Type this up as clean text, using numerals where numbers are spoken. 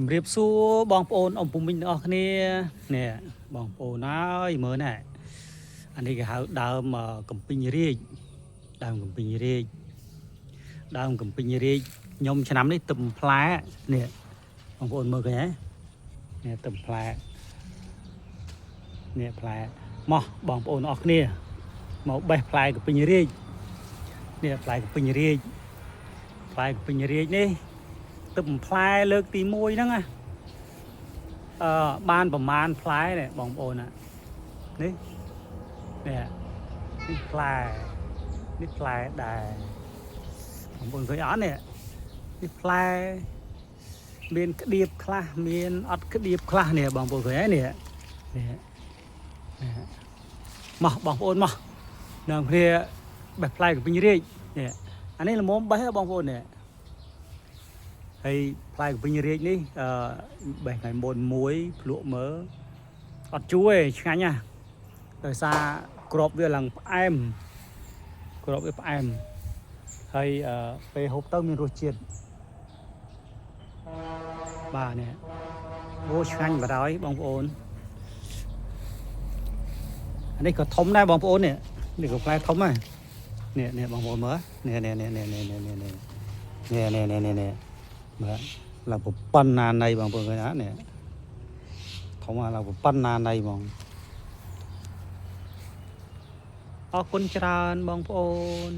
ជំរាបសួរបងប្អូនអ៊ំពុំមីងទាំងអស់គ្នានេះបងប្អូនហើយមើលណែអានេះគេហៅដើមកំពីងរាជដើមកំពីងរាជដើមកំពីងរាជខ្ញុំឆ្នាំនេះទឹមផ្លែនេះបងប្អូនមើលឃើញហ៎នេះទឹមផ្លែនេះផ្លែមកបងប្អូនអស់គ្នាមកបេះផ្លែកំពីងរាជនេះផ្លែកំពីងរាជផ្លែកំពីងរាជនេះទឹមផ្លែលើកទី1ហ្នឹងណាបានប្រមាណផ្លែនេះបងប្អូនណានេះផ្លែនេះផ្លែដែរបងប្អូនឃើញអត់នេះផ្លែមានក្តៀបខ្លះមានអត់ក្តៀបខ្លះនេះបងប្អូនឃើញហើយនេះមកបងប្អូនមកនឹងគ្នាបេះផ្លែកំពីងរាជនេះអានេះល្មមបេះបងប្អូននេះហើយផ្លែកំពីងរាជនេះបេះថ្ងៃមុនមួយភ្លក់មើលអត់ជួទេឆ្ងាញ់ណាស់ដោយសារក្របវាឡើងផ្អែមក្របវាផ្អែមហើយពេលហូបទៅមានរសជាតិបាទនេះអូឆ្ងាញ់បណ្ដោយបងប្អូនអានេះក៏ធំដែរបងប្អូននេះក៏ផ្លែធំដែរនេះបងប្អូនមើលនេះបាទឡើងប៉ុណ្ណាណៃបងប្អូនឃើញណានេះធំឡើងប៉ុណ្ណាណៃហ្មងអរគុណច្រើនបងប្អូន